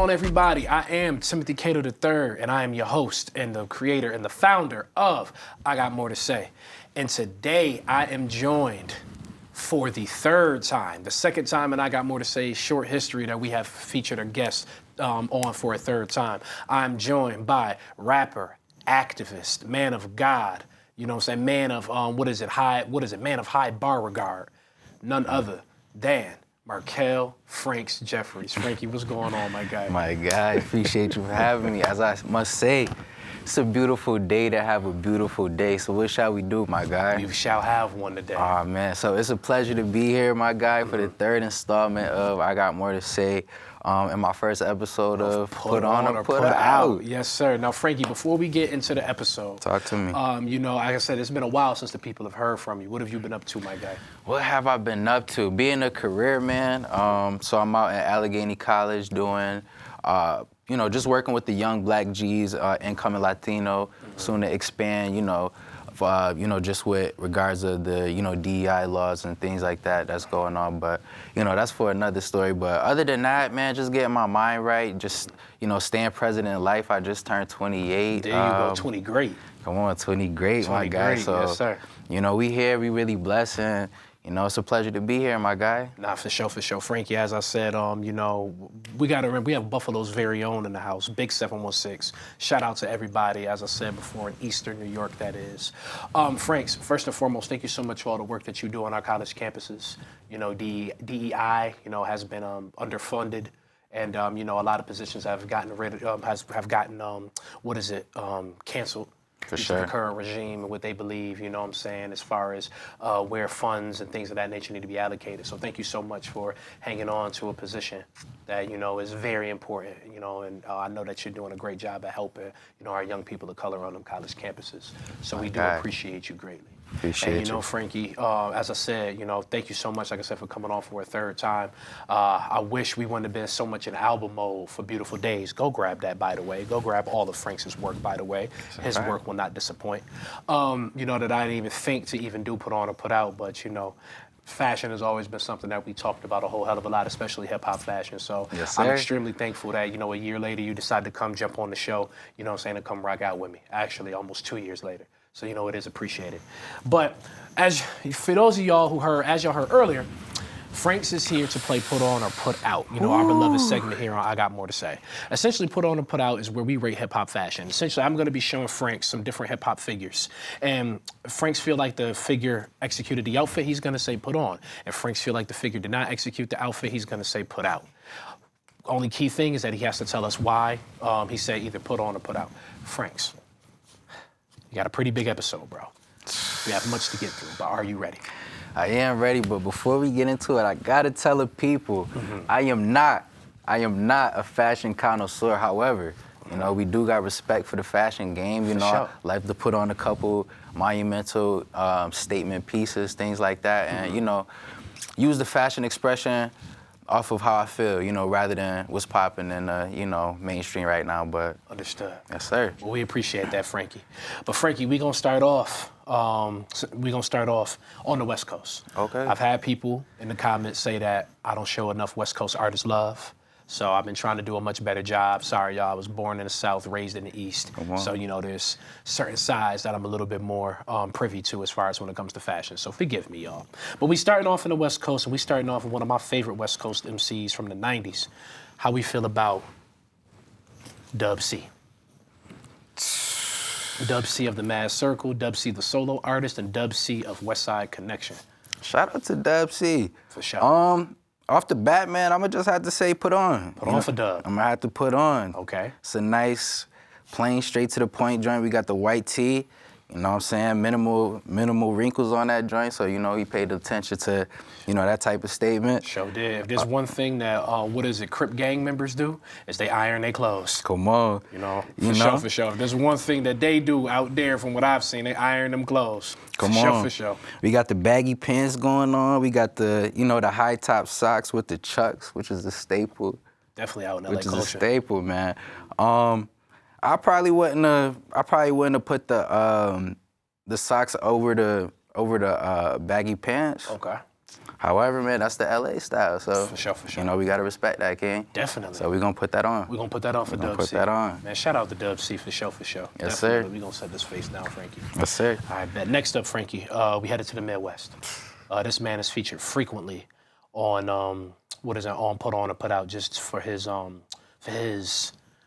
on, everybody? I am Timothy Cato III, and I am your host and the creator and the founder of I Got More to Say. And today I am joined for the third time, the second time in I Got More to Say short history that we have featured a guest on for a third time. I'm joined by rapper, activist, man of God, you know what I'm saying, man of, man of high bar regard, none other than Marquel Franks Jeffries. Frankie, what's going on, my guy? My guy, appreciate you for having me. As I must say, it's a beautiful day to have a beautiful day. So what shall we do, my guy? You shall have one today. Oh, man. So it's a pleasure to be here, my guy, for the third installment of I Got More to Say. In my first episode of Put On or Put Out. Yes, sir. Now, Frankie, before we get into the episode, talk to me. You know, like I said, it's been a while since the people have heard from you. What have you been up to, my guy? What have I been up to? Being a career man. So I'm out at Allegheny College doing, you know, just working with the young black G's, incoming Latino, soon to expand, you know, just with regards of the, you know, DEI laws and things like that that's going on. But, you know, that's for another story. But other than that, man, just getting my mind right, just, you know, staying present in life. I just turned 28. There you go, 20 great. Come on, 20 great, 20 my guy. Great. So, yes, sir. You know, we here, we really blessed, and, you know, it's a pleasure to be here, my guy. Nah, for sure, for sure. Frankie, as I said, you know, we got to remember, we have Buffalo's very own in the house, Big 716. Shout out to everybody, as I said before, in Eastern New York, that is. Franks, first and foremost, thank you so much for all the work that you do on our college campuses. You know, DEI, you know, has been underfunded. And, you know, a lot of positions have gotten canceled. For due sure. to the current regime and what they believe, you know what I'm saying, as far as where funds and things of that nature need to be allocated. So thank you so much for hanging on to a position that, you know, is very important, you know, and I know that you're doing a great job at helping, you know, our young people of color on them college campuses. So we do appreciate you greatly. Appreciate and, you know, Frankie, as I said, you know, thank you so much, like I said, for coming on for a third time. I wish we wouldn't have been so much in album mode for Beautiful Days. Go grab that, by the way. Go grab all of Franks' work, by the way. His work will not disappoint. You know, that I didn't even think to even do Put On or Put Out, but, you know, fashion has always been something that we talked about a whole hell of a lot, especially hip-hop fashion. So yes, I'm extremely thankful that, you know, a year later you decided to come jump on the show, you know what I'm saying, to come rock out with me. Actually, almost 2 years later. So, you know, it is appreciated. But for those of y'all who heard, as y'all heard earlier, Franks is here to play Put On or Put Out, you know, our beloved segment here on I Got More to Say. Essentially, Put On or Put Out is where we rate hip-hop fashion. Essentially, I'm going to be showing Franks some different hip-hop figures. And Franks feel like the figure executed the outfit, he's going to say Put On. And Franks feel like the figure did not execute the outfit, he's going to say Put Out. Only key thing is that he has to tell us why he said either Put On or Put Out. Franks, you got a pretty big episode, bro. We have much to get through, but are you ready? I am ready, but before we get into it, I gotta tell the people, I am not a fashion connoisseur. However, you know, we do got respect for the fashion game. You know, sure. like to put on a couple monumental statement pieces, things like that, and you know, use the fashion expression off of how I feel, you know, rather than what's popping in the, you know, mainstream right now. But understood. Yes, sir. Well, we appreciate that, Frankie. But Frankie, we're gonna start off. On the West Coast. Okay. I've had people in the comments say that I don't show enough West Coast artists love. So I've been trying to do a much better job. Sorry, y'all. I was born in the South, raised in the East. So, you know, there's certain sides that I'm a little bit more privy to as far as when it comes to fashion. So forgive me, y'all. But we starting off in the West Coast, and we starting off with one of my favorite West Coast MCs from the 90s. How we feel about Dub C. Dub C of the Mad Circle, Dub C the solo artist, and Dub C of West Side Connection. Shout out to Dub C. For sure. Off the bat, man, I'ma just have to say Put On. Put on for Dub. I'm gonna have to Put On. Okay. It's a nice, plain, straight to the point joint. We got the white tee. You know what I'm saying? Minimal wrinkles on that joint. So, you know, he paid attention to, you know, that type of statement. Sure did. If there's one thing that, Crip gang members do, is they iron their clothes. Come on. You know, for sure. If there's one thing that they do out there from what I've seen, they iron them clothes. Come on. For sure. We got the baggy pants going on. We got the, you know, the high top socks with the chucks, which is a staple. Definitely out in LA Which is culture. a staple, man. I probably wouldn't have put the socks over the baggy pants. Okay. However, man, that's the LA style. So For sure. you know, we gotta respect that, King. Definitely. So we're gonna put that on. We're gonna put that on for Dub C. Put that on. Man, shout out to Dub C for sure. Yes, Definitely. sir. We're gonna set this face down, Frankie. Yes, sir. All right, bet. Next up, Frankie, we headed to the Midwest. This man is featured frequently on on Put On or Put Out just for his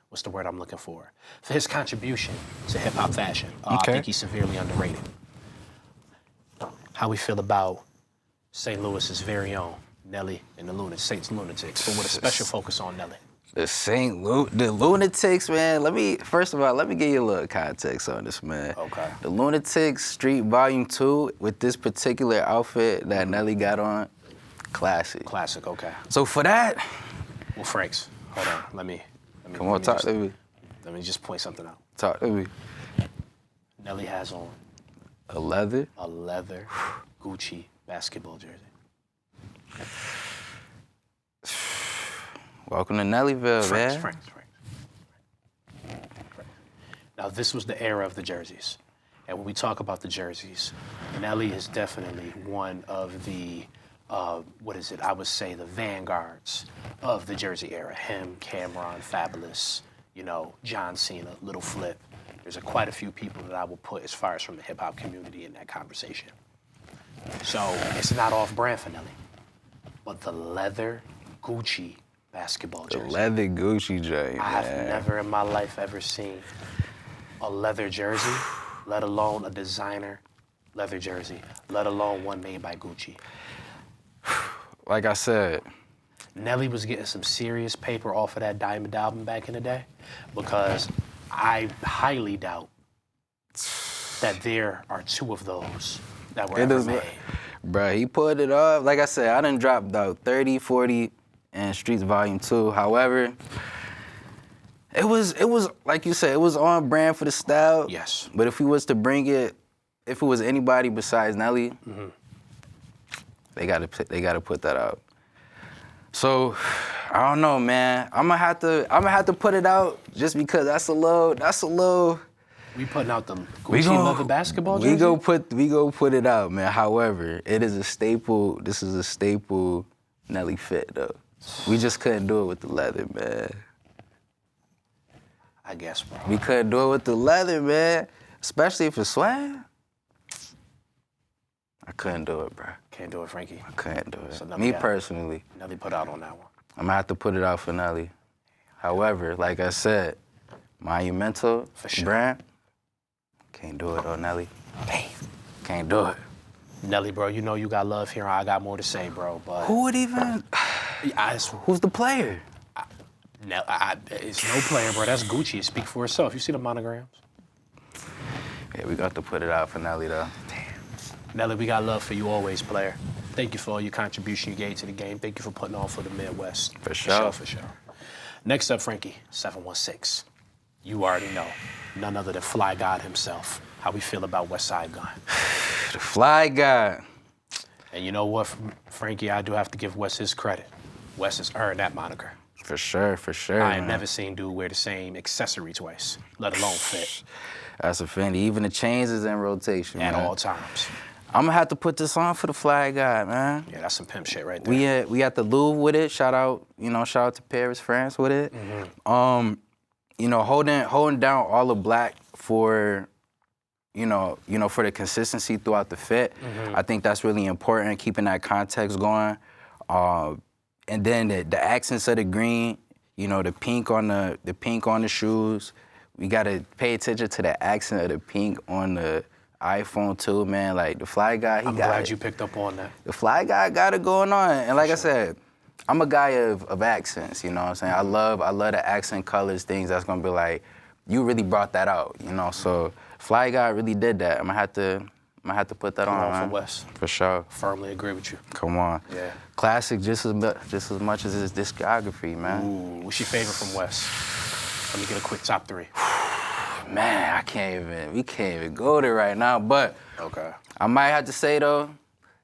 what's the word I'm looking for? For his contribution to hip hop fashion. I think he's severely underrated. How we feel about St. Louis's very own Nelly and the Saints Lunatics, but with a special focus on Nelly. The Lunatics, man. First of all, let me give you a little context on this, man. Okay. The Lunatics Street Volume 2 with this particular outfit that Nelly got on, classic. Classic, okay. So for that, well, Franks, hold on. Let me come on, talk to me. Let me just point something out. Talk to me. Nelly has on a leather Gucci basketball jersey. Welcome to Nellyville, man. Franks. Now, this was the era of the jerseys. And when we talk about the jerseys, Nelly is definitely one of the, I would say the vanguards of the jersey era. Him, Cameron, Fabulous, John Cena, Little Flip. There's quite a few people that I will put as far as from the hip-hop community in that conversation. So it's not off-brand for Nelly. But the leather Gucci basketball jersey. The leather Gucci jersey, I have never in my life ever seen a leather jersey, let alone a designer leather jersey, let alone one made by Gucci. Like I said, Nelly was getting some serious paper off of that Diamond album back in the day because I highly doubt that there are two of those that were ever made. Bruh, he put it up. Like I said, I done dropped out 30, 40 in Streets Volume 2. However, it was like you said, it was on brand for the style. Yes. But if we was to bring it, if it was anybody besides Nelly, they gotta put that out. So, I don't know, man. I'm gonna have to put it out just because that's a little. We putting out the Gucci leather basketball jersey? We go put it out, man. However, it is a staple. This is a staple Nelly fit, though. We just couldn't do it with the leather, man. I guess, bro. We couldn't do it with the leather, man. Especially if it's swag. I couldn't do it, bro. Can't do it, Frankie. I couldn't do it. So Me personally. Nelly put out on that one. I'm gonna have to put it out for Nelly. However, like I said, monumental brand. Can't do it, Nelly. Damn. Can't do it. Nelly, bro, you know you got love here. I got more to say, bro. But who would even? Who's the player? It's no player, bro. That's Gucci. It speaks for itself. You see the monograms? Yeah, we got to put it out for Nelly, though. Damn. Nelly, we got love for you always, player. Thank you for all your contribution you gave to the game. Thank you for putting on for the Midwest. For sure. For sure. Next up, Frankie, 716. You already know. None other than Fly God himself. How we feel about West Side Gun. The Fly God. And you know what, Frankie? I do have to give Wes his credit. Wes has earned that moniker. For sure. I ain't never seen dude wear the same accessory twice, let alone fit. That's a Fendi. Even the chains is in rotation, At man. all times. I'm gonna have to put this on for the Fly God, man. Yeah, that's some pimp shit right there. We at the Louvre with it. Shout out to Paris, France with it. Holding down all the black for, for the consistency throughout the fit. I think that's really important, keeping that context going. And then the accents of the green, the pink on the shoes. We gotta pay attention to the accent of the pink on the iPhone too, man. Like the Fly Guy, I'm glad you picked up on that. The Fly Guy got it going on. And like I said, I'm a guy of accents, you know what I'm saying? I love the accent colors, things that's gonna be like, you really brought that out, So Fly Guy really did that. I'm gonna have to put that on, man. For Wes. For sure. Firmly agree with you. Come on. Yeah. Classic just as much as his discography, man. Ooh, what's your favorite from Wes? Let me get a quick top 3. Man, we can't even go there right now, but okay. I might have to say though,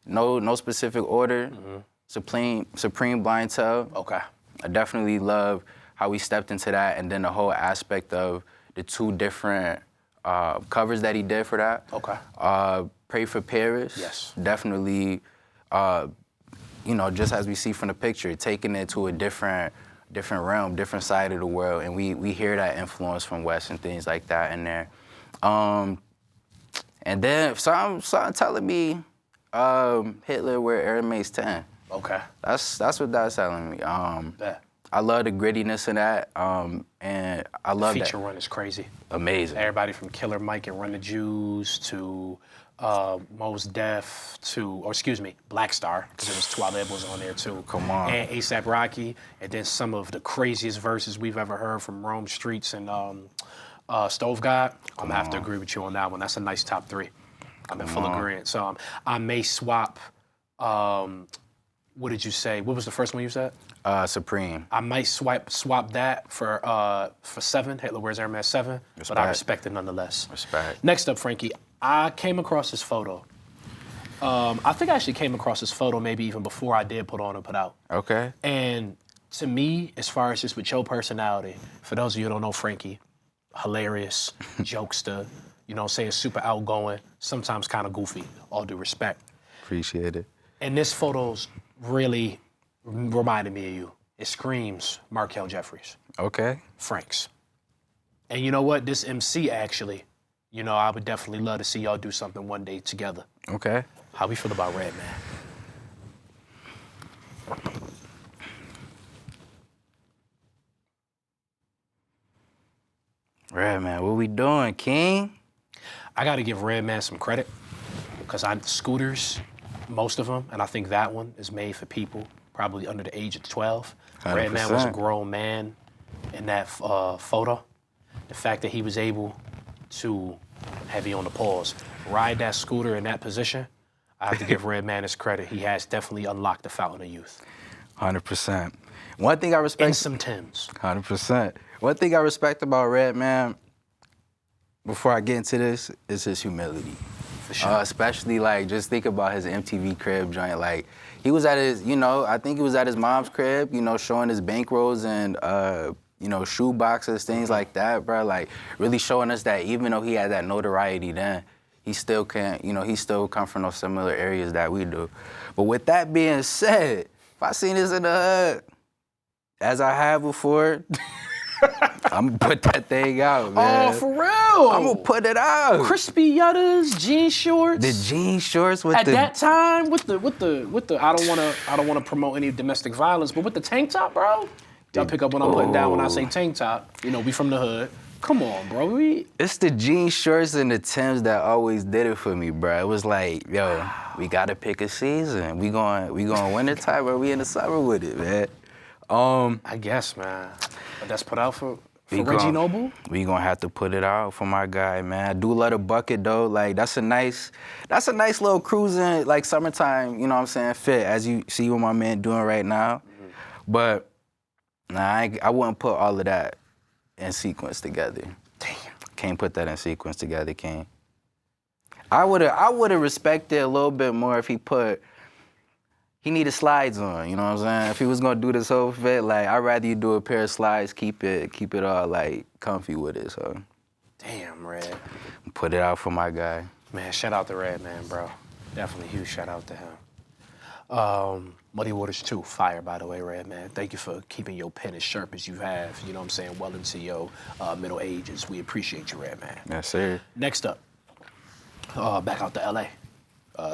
no specific order. Supreme Blind Tell. Okay. I definitely love how we stepped into that, and then the whole aspect of the 2 different covers that he did for that. Okay. Pray for Paris. Yes. Definitely you know, just as we see from the picture, taking it to a different realm, different side of the world, and we hear that influence from West and things like that in there. And then something telling me Hitler wear Air Max 10. Okay. That's what that's telling me. Bet. I love the grittiness in that, and I love Feature that. run is crazy. Amazing. Everybody from Killer Mike and Run the Jews to Mos Def to, or excuse me, Black Star, because there was 2 other labels on there too. Come on. And A$AP Rocky, and then some of the craziest verses we've ever heard from Rome Streets and Stove God. I'm gonna have to agree with you on that one. That's a nice top 3. I'm in full agreement. So I may swap. What did you say? What was the first one you said? Supreme. I might swap that for 7. Hitler wears Air Max 7, but I respect it nonetheless. Respect. Next up, Frankie, I came across this photo. I think I actually came across this photo maybe even before I did put on and put out. Okay. And to me, as far as just with your personality, for those of you who don't know Frankie, hilarious, jokester, you know what I'm saying, super outgoing, sometimes kind of goofy, all due respect. Appreciate it. And this photo's really reminded me of you. It screams Marquel Jeffries. Okay. Franks. And you know what? This MC actually, you know, I would definitely love to see y'all do something one day together. Okay. How we feel about Redman? Redman, what we doing, King? I got to give Redman some credit because scooters, most of them, and I think that one is made for people probably under the age of 12. 100%. Redman was a grown man in that photo. The fact that he was able to, heavy on the pause, ride that scooter in that position, I have to give Redman his credit. He has definitely unlocked the fountain of youth. 100%. One thing I respect. And some Timbs. 100%. One thing I respect about Redman, before I get into this, is his humility. For sure. Especially, like, just think about his MTV crib joint. Like, he was at his, you know, I think he was at his mom's crib, you know, showing his bankrolls and, you know, shoe boxes, things like that, bro. Like, really showing us that even though he had that notoriety then, he still can't, you know, he still come from those similar areas that we do. But with that being said, if I seen this in the hood, as I have before, I'm gonna put that thing out, man. Oh, for real? I'm gonna put it out. Crispy Yuttas, jean shorts. The jean shorts with at that time with the I don't wanna promote any domestic violence, but with the tank top, bro. Y'all pick up what I'm putting down when I say tank top. You know, we from the hood. Come on, bro. It's the jean shorts and the Timbs that always did it for me, bro. It was like, yo, we gotta pick a season. We going winter time or we in the summer with it, man. I guess, man. But that's put out for Reggie Noble? We gonna have to put it out for my guy, man. I do love the bucket though. Like that's a nice little cruising, like summertime, you know what I'm saying, fit, as you see what my man doing right now. Mm-hmm. But nah, I wouldn't put all of that in sequence together. Damn. Can't put that in sequence together, King. I would've respected a little bit more if he needed slides on, you know what I'm saying? If he was gonna do this whole fit, like, I'd rather you do a pair of slides, keep it all, like, comfy with it, so. Damn, Red. Put it out for my guy. Man, shout out to Redman, bro. Definitely huge shout out to him. Muddy Waters 2, fire, by the way, Redman. Thank you for keeping your pen as sharp as you have, you know what I'm saying, well into your middle ages. We appreciate you, Redman. Yes, sir. Next up, back out to L.A.,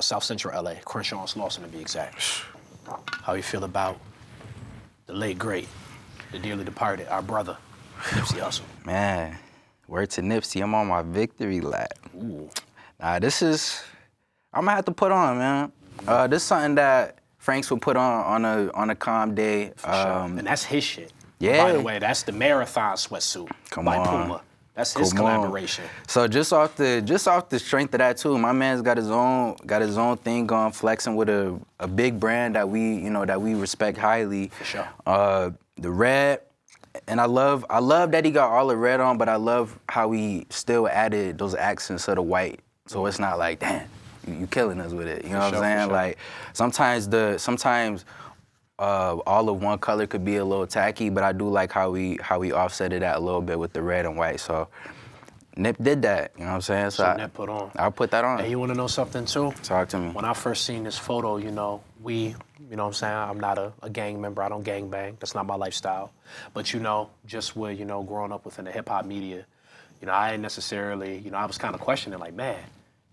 South Central LA, Crenshaw and Slauson to be exact. How you feel about the late great, the dearly departed, our brother, Nipsey Hussle? Man, word to Nipsey, I'm on my victory lap. Ooh. Nah, I'm gonna have to put on, man. This is something that Franks will put on a calm day. For sure. And that's his shit. Yeah. By the way, that's the Marathon sweatsuit by Puma. That's his collaboration. So just off the strength of that too, my man's got his own thing going, flexing with a big brand that we respect highly. For sure. The red, and I love that he got all the red on, but I love how he still added those accents of the white. So it's not like, damn, you killing us with it. You know what I'm saying? Sure. Like sometimes all of one color could be a little tacky, but I do like how we offsetted that a little bit with the red and white. So Nip did that, you know what I'm saying? So Nip put on. I'll put that on. Hey, you want to know something too? Talk to me. When I first seen this photo, you know what I'm saying? I'm not a gang member. I don't gang bang. That's not my lifestyle. But, you know, just with, you know, growing up within the hip-hop media, you know, I ain't necessarily, you know, I was kind of questioning, like, man,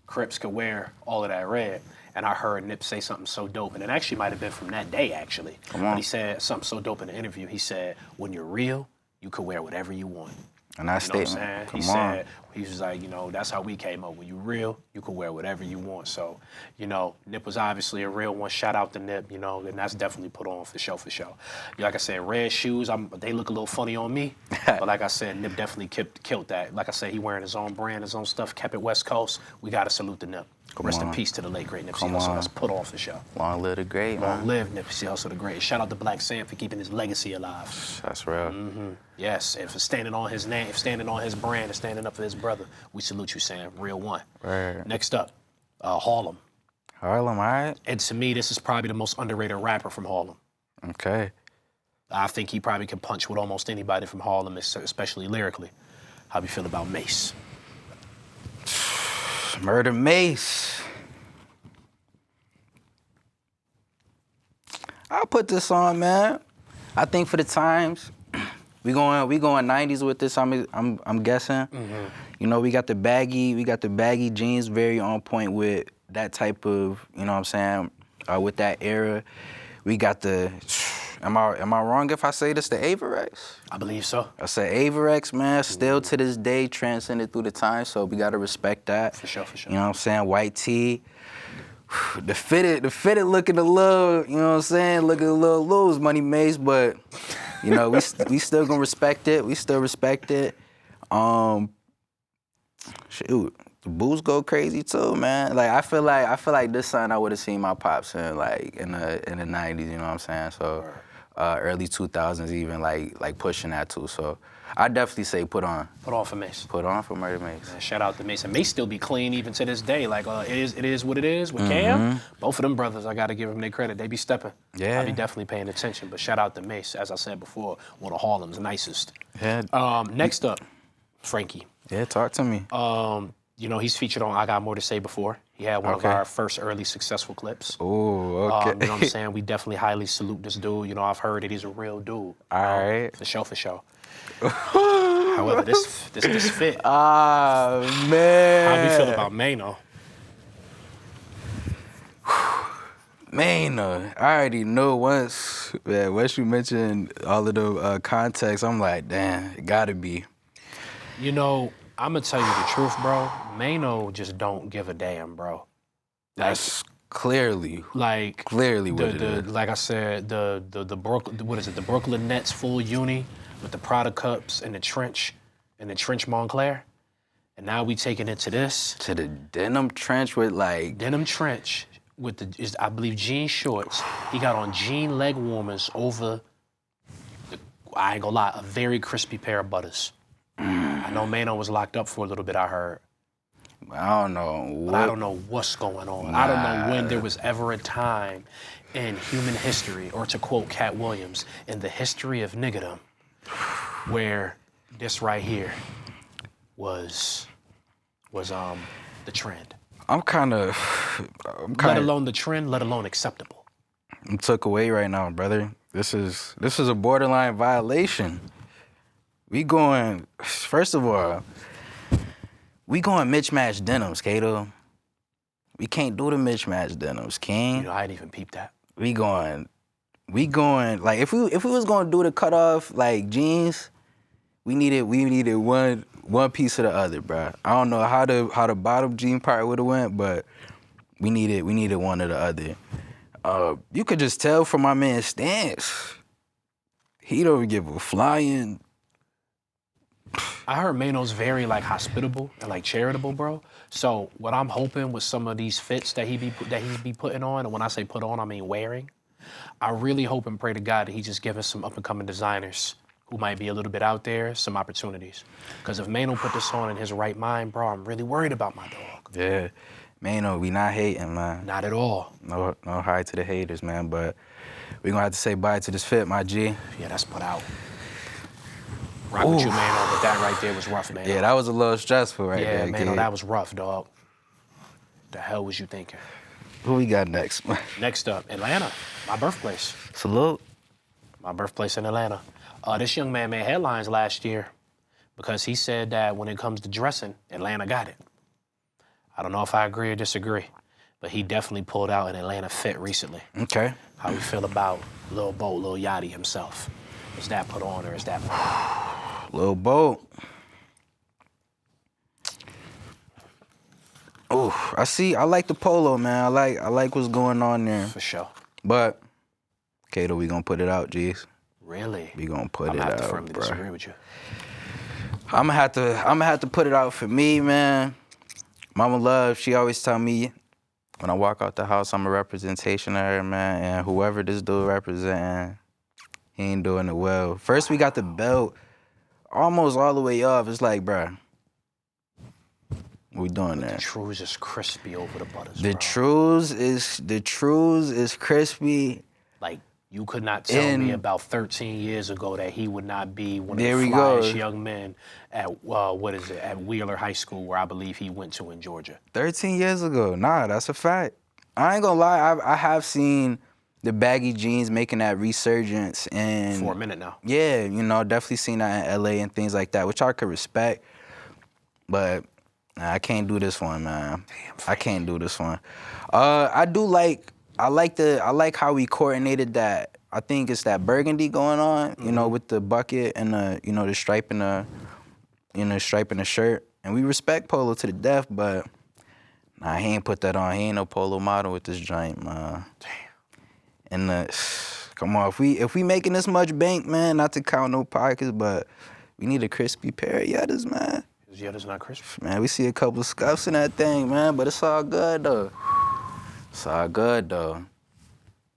Crips could wear all of that red. And I heard Nip say something so dope. And it actually might have been from that day, actually. Come on. But he said something so dope in the interview. He said, when you're real, you could wear whatever you want. And that You know what I'm statement, saying? He said, he was like, you know, that's how we came up. When you real, you can wear whatever you want. So, you know, Nip was obviously a real one. Shout out to Nip, you know, and that's definitely put on for show, for show. Like I said, red shoes, they look a little funny on me. But like I said, Nip definitely killed that. Like I said, he wearing his own brand, his own stuff, kept it West Coast. We got to salute the Nip. Rest in peace to the late great Nipsey Hussle. That's put on for show. Long live the great, man. Long live Nipsey Hussle the great. Shout out to Black Sam for keeping his legacy alive. That's real. Yes, and for standing on his name, standing on his brand, and standing up for his brother. We salute you, Sam. Real one. Right. Next up, Harlem. Harlem, all right. And to me, this is probably the most underrated rapper from Harlem. Okay. I think he probably can punch with almost anybody from Harlem, especially lyrically. How do you feel about Mace? Murder Mace. I'll put this on, man. I think for the times, we going 90s with this. I'm guessing. You know, we got the baggy jeans, very on point with that type of, you know what I'm saying, with that era. We got the. Am I wrong if I say this? The Averex? I believe so. I said Averex, man. Still to this day transcended through the time, so we gotta respect that. For sure, for sure. You know what I'm saying? White tee. The fitted looking a little, you know what I'm saying? Looking a little loose, Money Mace, but you know we still gonna respect it. We still respect it. Shoot, the boots go crazy too, man. Like I feel like this son I would have seen my pops in like in the 90s. You know what I'm saying? So. Early 2000s even like pushing that too. So I definitely say put on. Put on for Mace. Put on for Murder Mace. Man, shout out to Mace. And Mace still be clean even to this day. Like it is what it is with Cam. Both of them brothers, I gotta give them their credit. They be stepping. Yeah. I be definitely paying attention. But shout out to Mace, as I said before, one of Harlem's nicest. Yeah. Next up, Frankie. Yeah, talk to me. You know, he's featured on I Got More to Say Before. He had one of our first early successful clips. Oh, okay. You know what I'm saying? We definitely highly salute this dude. You know, I've heard that he's a real dude. All right. For sure, for sure. However, this fit. Ah, man. How do you feel about Mano? Mano, I already know once you mentioned all of the context, I'm like, damn, it gotta be. You know, I'm gonna tell you the truth, bro. Mano just don't give a damn, bro. That's clearly what it is. Like I said, the Brooklyn, what is it? The Brooklyn Nets full uni with the Prada cups and the trench Montclair, and now we taking it to this. To the denim trench with like denim trench with I believe jean shorts. He got on jean leg warmers over. I ain't gonna lie, a very crispy pair of butters. I know Mano was locked up for a little bit, I heard. I don't know. But I don't know what's going on. Nah. I don't know when there was ever a time in human history, or to quote Cat Williams, in the history of niggerdom, where this right here was the trend. I'm kind of. Let alone the trend, let alone acceptable. I'm took away right now, brother. This is a borderline violation. We going, first of all, we going mismatched denims, Kato. We can't do the mismatched denims, King. You know, I didn't even peep that. We going, like, if we was gonna do the cutoff, like, jeans, we needed one piece of the other, bro. I don't know how the bottom jean part would've went, but we needed one or the other. You could just tell from my man's stance, he don't give a flying. I heard Mano's very like hospitable and like charitable, bro. So what I'm hoping with some of these fits that he be putting on, and when I say put on, I mean wearing. I really hope and pray to God that he just give us some up and coming designers who might be a little bit out there some opportunities. Because if Mano put this on in his right mind, bro, I'm really worried about my dog. Yeah, Mano, we not hating, man. Not at all. No hi to the haters, man. But we gonna have to say bye to this fit, my G. Yeah, that's put out. Rock with you, man, but that right there was rough, man. Yeah, that was a little stressful right there. Yeah, man, kid. that was rough, dog. The hell was you thinking? Who we got next? Next up, Atlanta, my birthplace. Salute. My birthplace in Atlanta. This young man made headlines last year because he said that when it comes to dressing, Atlanta got it. I don't know if I agree or disagree, but he definitely pulled out an Atlanta fit recently. Okay. How you feel about Lil Boat, Lil Yachty himself? Is that put on or is that put on? Lil Boat. Oh, I like the polo, man. I like what's going on there. For sure. But, Kato, we gonna put it out, G's. Really? We gonna put I'm it gonna out, have to firmly bro. disagree with you. I'm gonna have to put it out for me, man. Mama Love, she always tell me when I walk out the house, I'm a representation of her, man. And whoever this dude representing, he ain't doing it well. First, we got the belt almost all the way up. It's like, bruh, we doing The that. truths is crispy over the butters, The bro. truths is crispy. Like, you could not tell me about 13 years ago that he would not be one of There the we go. flyest young men at, at Wheeler High School, where I believe he went to in Georgia. 13 years ago. Nah, that's a fact. I ain't gonna lie. I have seen the baggy jeans making that resurgence. And For a minute now. yeah, definitely seen that in LA and things like that, which I could respect. But I can't do this one, man. Damn, I can't do this one. I like how we coordinated that. I think it's that burgundy going on, with the bucket and the stripe in the shirt. And we respect Polo to the death, but nah, he ain't put that on. He ain't no Polo model with this joint, man. Damn. And come on, if we making this much bank, man, not to count no pockets, but we need a crispy pair of Yettas, man. His Yetta's not crispy. Man, we see a couple scuffs in that thing, man, but it's all good, though. It's all good, though.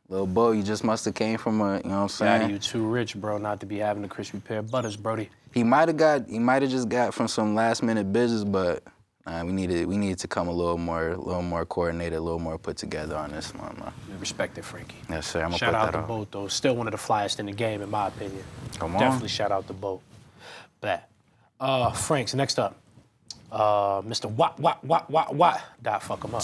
Lil Bo, you just must have came from a, you know what I'm saying? Yachty, you too rich, bro, not to be having a crispy pair of butters, Brody. He might have just got from some last minute business, but we needed to come a little more coordinated, a little more put together on this one, man. We respect it, Frankie. Yes, sir. I'm gonna Shout put out that to out. Boat, though. Still one of the flyest in the game, in my opinion. Come on. Definitely shout out to Boat. Bet. Franks, next up. Mr. What. Dot fuck him up.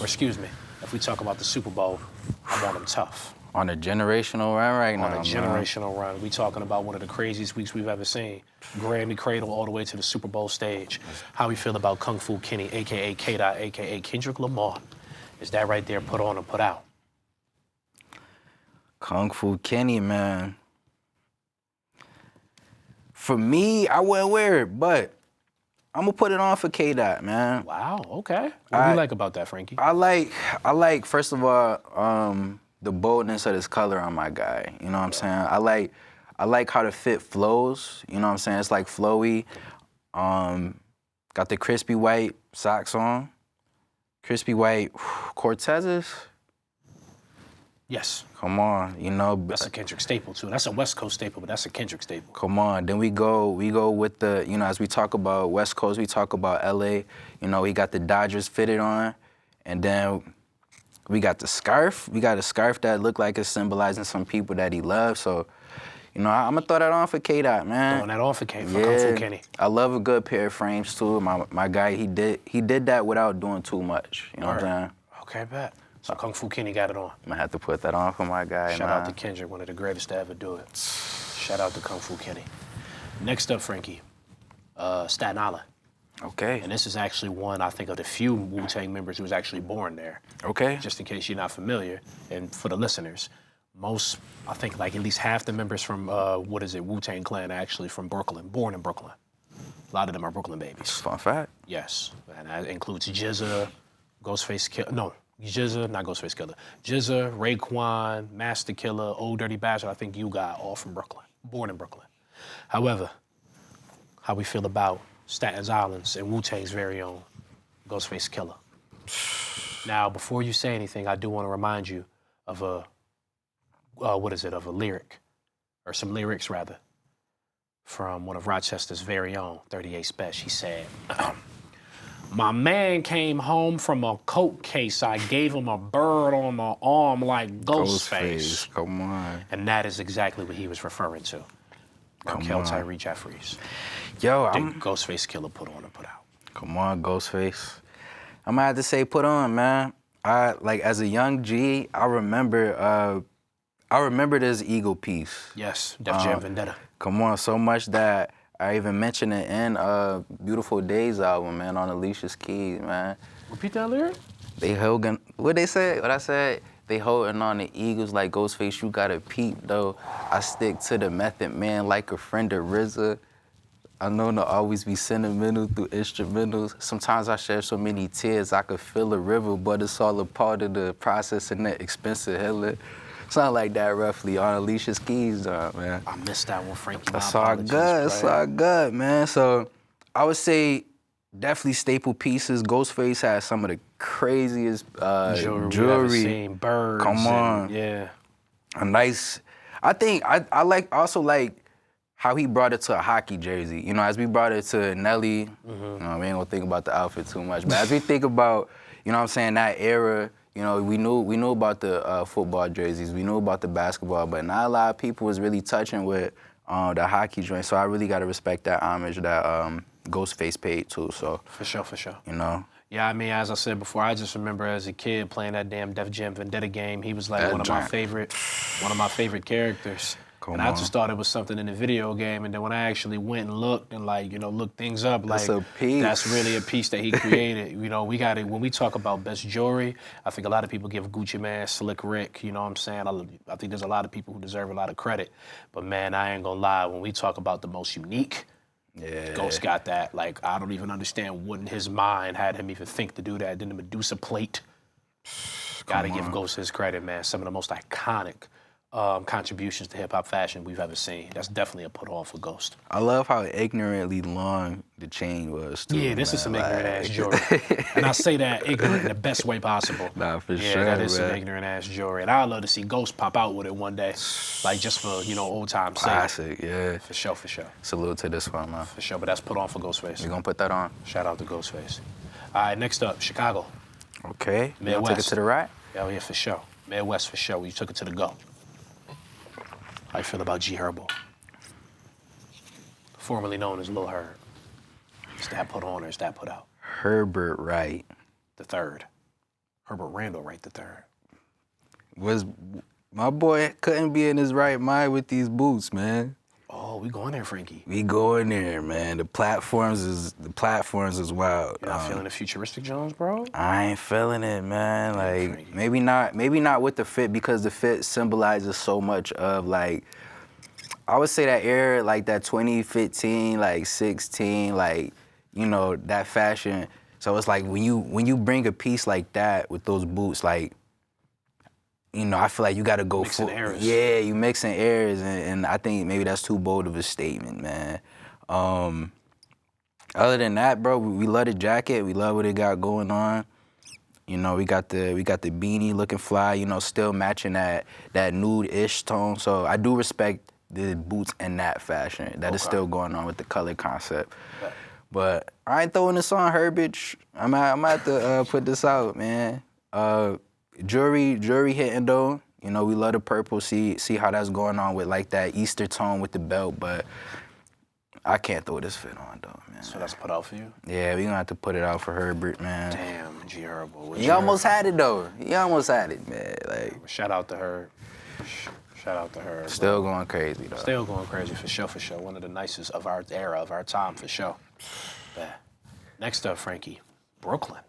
Or excuse me, if we talk about the Super Bowl, I want him tough. On a generational run right now, On a man. generational run. We talking about one of the craziest weeks we've ever seen. Grammy Cradle all the way to the Super Bowl stage. How we feel about Kung Fu Kenny, a.k.a. K-Dot, a.k.a. Kendrick Lamar. Is that right there put on or put out? Kung Fu Kenny, man. For me, I wouldn't wear it, but I'm gonna put it on for K-Dot, man. Wow, okay. What do you like about that, Frankie? I like first of all, the boldness of this color on my guy. You know what I'm saying? I like how the fit flows. You know what I'm saying? It's like flowy. Got the crispy white socks on. Crispy white Cortezes. Yes. Come on, That's a Kendrick staple, too. That's a West Coast staple, but that's a Kendrick staple. Come on. Then we go with the, as we talk about West Coast, we talk about LA. We got the Dodgers fitted on. And then we got the scarf. We got a scarf that looked like it's symbolizing some people that he loves. So, I'm going to throw that on for K-Dot, man. Throwing that on for Kung Fu Kenny. I love a good pair of frames, too. My guy, he did that without doing too much. You know what I'm saying? Okay, bet. So Kung Fu Kenny got it on. I'm going to have to put that on for my guy, Shout out to Kendrick, one of the greatest to ever do it. Shout out to Kung Fu Kenny. Next up, Frankie, Staten Island. Okay. And this is actually one, I think, of the few Wu-Tang members who was actually born there. Okay. Just in case you're not familiar, and for the listeners, most, I think, like at least half the members from, Wu-Tang Clan are actually from Brooklyn, born in Brooklyn. A lot of them are Brooklyn babies. Fun fact. Yes, and that includes GZA, Ghostface Killer, no, GZA, not Ghostface Killer. GZA, Raekwon, Master Killer, Old Dirty Bastard, I think you got all from Brooklyn, born in Brooklyn. However, how we feel about Staten Island's and Wu-Tang's very own Ghostface Killer. Now, before you say anything, I do want to remind you of a lyric, or some lyrics rather, from one of Rochester's very own, 38 Special. He said, my man came home from a coke case. I gave him a bird on the arm like Ghostface. Come on. And that is exactly what he was referring to. Marquel, Tyree, Jeffries. Yo, Did Ghostface Killer put on and put out? Come on, Ghostface. I'm gonna have to say put on, man. I like as a young G, I remember this Eagle piece. Yes, Def Jam Vendetta. Come on, so much that I even mentioned it in Beautiful Days album, man, on Alicia's Keys, man. Repeat that lyric? They holding, what they say? What I said? They holding on the Eagles like Ghostface, you gotta peep though. I stick to the method, man, like a friend of RZA. I know to always be sentimental through instrumentals. Sometimes I shed so many tears I could feel a river, but it's all a part of the process and that expensive healing. Something like that roughly on Alicia's Keys, man. I missed that one, Frankie. That's all good, it's all good, man. So I would say definitely staple pieces. Ghostface has some of the craziest jewelry. We've ever seen. Birds. Come on. Yeah. A nice, I think, I like how he brought it to a hockey jersey. You know, as we brought it to Nelly, you know, we ain't gonna think about the outfit too much, but as we think about, you know what I'm saying, that era, you know, we knew about the football jerseys, we knew about the basketball, but not a lot of people was really touching with the hockey joint. So I really gotta respect that homage that Ghostface paid too. So For sure. you know. Yeah, I mean, as I said before, I just remember as a kid playing that damn Def Jam Vendetta game. He was like one of my favorite characters. And I just thought it was something in the video game, and then when I actually went and looked and looked things up, that's a piece. That's really a piece that he created. You know, we got it. When we talk about best jewelry, I think a lot of people give Gucci Mane, Slick Rick. You know what I'm saying? I think there's a lot of people who deserve a lot of credit, but man, I ain't gonna lie. When we talk about the most unique, Ghost got that. Like, I don't even understand what in his mind had him even think to do that. Then the Medusa plate. Gotta give Ghost his credit, man. Some of the most iconic contributions to hip-hop fashion we've ever seen. That's definitely a put-on for Ghost. I love how ignorantly long the chain was, too. Yeah, this is some ignorant-ass jewelry. And I say that ignorant in the best way possible. Nah, for yeah, sure, that is man. some ignorant-ass jewelry. And I'd love to see Ghost pop out with it one day. Like, just for, old time's sake. Classic, yeah. For sure. Salute to this one, man. For sure, but that's put on for Ghostface. We gonna put that on. Shout out to Ghostface. All right, next up, Chicago. Okay. You Midwest. gonna take it to the right? Yeah, for sure. Midwest, for sure. You took it to the go. How you feel about G Herbo? Formerly known as Lil Herb. Is that put on or is that put out? Herbert Wright. The third. Herbert Randall Wright the third. My boy couldn't be in his right mind with these boots, man. Oh, we going there, Frankie. We going there, man. The platforms is wild. You're not feeling the futuristic Jones, bro? I ain't feeling it, man. Like, Frankie. maybe not with the fit, because the fit symbolizes so much of, like, I would say that era, like that 2015, like 16, like, that fashion. So it's like when you bring a piece like that with those boots, like, I feel like you gotta go mixing eras. Yeah, you mixing eras, and I think maybe that's too bold of a statement, man. Other than that, bro, we love the jacket. We love what it got going on. We got the beanie looking fly. Still matching that nude-ish tone. So I do respect the boots in that fashion. That is still going on with the color concept. Okay. But I ain't throwing this on, Herbage. I'm gonna have to put this out, man. Jury hitting though. We love the purple. See how that's going on with like that Easter tone with the belt, but I can't throw this fit on though, man. So that's put out for you? Yeah, we gonna have to put it out for Herbert, man. Damn, G Herbo. He almost had it though. He almost had it, man. Like, shout out to her. Shout out to her. Still going crazy though. Still going crazy for sure. One of the nicest of our era, of our time for sure. Yeah. Next up, Frankie, Brooklyn.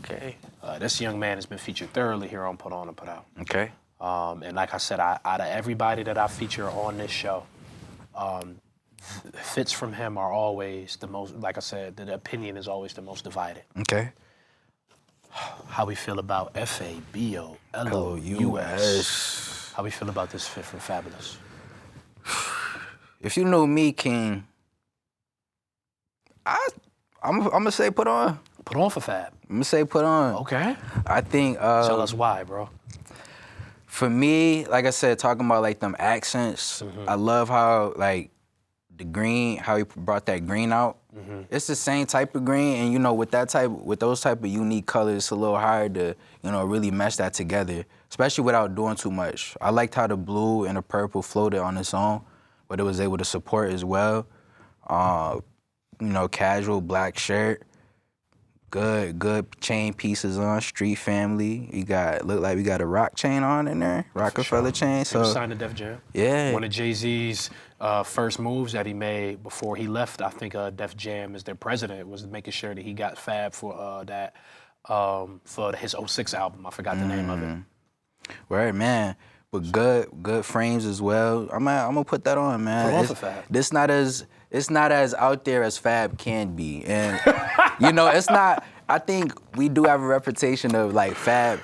Okay. This young man has been featured thoroughly here on Put On and Put Out. Okay. And like I said, out of everybody that I feature on this show, fits from him are always the most, like I said, the opinion is always the most divided. Okay. How we feel about FABOLOUS. How we feel about this fit from Fabulous? If you know me, King, I'm gonna say put on. Put on for Fab. I'm gonna say put on. Okay. I think. Tell us why, bro. For me, like I said, talking about like them accents, I love how like the green, how he brought that green out. It's the same type of green, and with those type of unique colors, it's a little hard to really mesh that together, especially without doing too much. I liked how the blue and the purple floated on its own, but it was able to support as well. Casual black shirt, good chain pieces on, street family. Look like we got a rock chain on in there, Rockefeller chain. So he was So signed to Def Jam. yeah, One of Jay-Z's first moves that he made before he left, I think Def Jam as their president, was making sure that he got Fab for for his '06 album. I forgot the name of it. right, man. But good frames as well. I'm gonna put that on, man. Put on for Fab. It's not as out there as Fab can be, and it's not. I think we do have a reputation of like Fab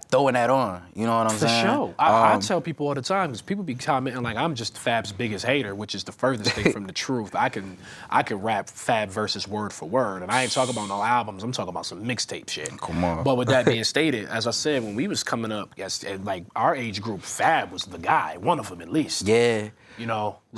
throwing that on. You know what I'm saying? For sure. I tell people all the time, because people be commenting like I'm just Fab's biggest hater, which is the furthest thing from the truth. I can rap Fab verses word for word, and I ain't talking about no albums. I'm talking about some mixtape shit. Come on. But with that being stated, as I said, when we was coming up, yes, like our age group, Fab was the guy, one of them at least. Yeah.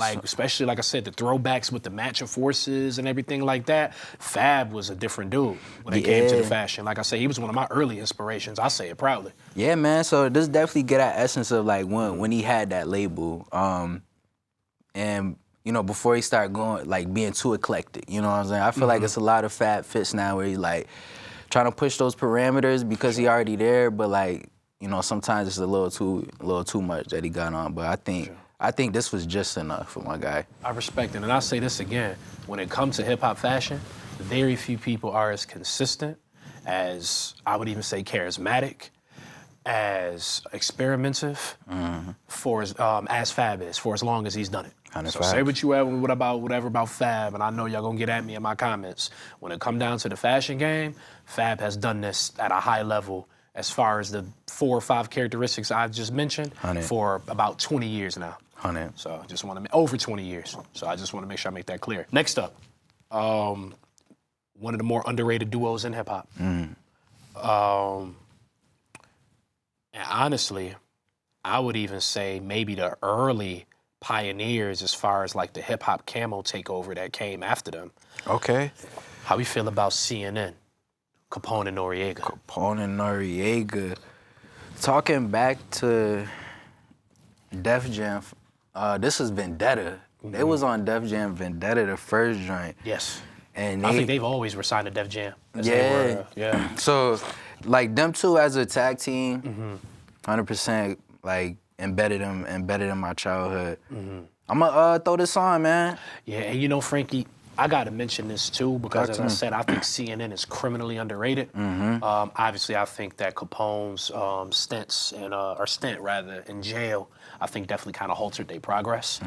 Especially like I said, the throwbacks with the matching forces and everything like that. Fab was a different dude when it came to the fashion. Like I say, he was one of my early inspirations. I say it proudly. Yeah, man. So this definitely get that essence of like when he had that label, and before he started going like being too eclectic. You know what I'm saying? I feel like it's a lot of Fab fits now where he's like trying to push those parameters because he already there, but like sometimes it's a little too much that he got on. But I think this was just enough for my guy. I respect it, and I'll say this again. When it comes to hip-hop fashion, very few people are as consistent, as I would even say charismatic, as experimentative, as Fab is, for as long as he's done it. So say what you whatever about Fab, and I know y'all gonna get at me in my comments. When it come down to the fashion game, Fab has done this at a high level as far as the 4 or 5 characteristics I just mentioned for about 20 years now. 100. So I just want to over 20 years. So I just want to make sure I make that clear. Next up, one of the more underrated duos in hip hop. And honestly, I would even say maybe the early pioneers as far as like the hip hop camo takeover that came after them. Okay. How we feel about CNN, Capone and Noriega? Capone and Noriega. Talking back to Def Jam, this is Vendetta. They was on Def Jam Vendetta, the first joint. Yes. And I think they've always were signed to Def Jam. Yeah. So, like, them two as a tag team, 100%, like, embedded in my childhood. I'm gonna throw this on, man. Yeah, and Frankie, I got to mention this too because, as I said, I think CNN is criminally underrated. Obviously, I think that Capone's stint in jail, I think definitely kind of halted their progress.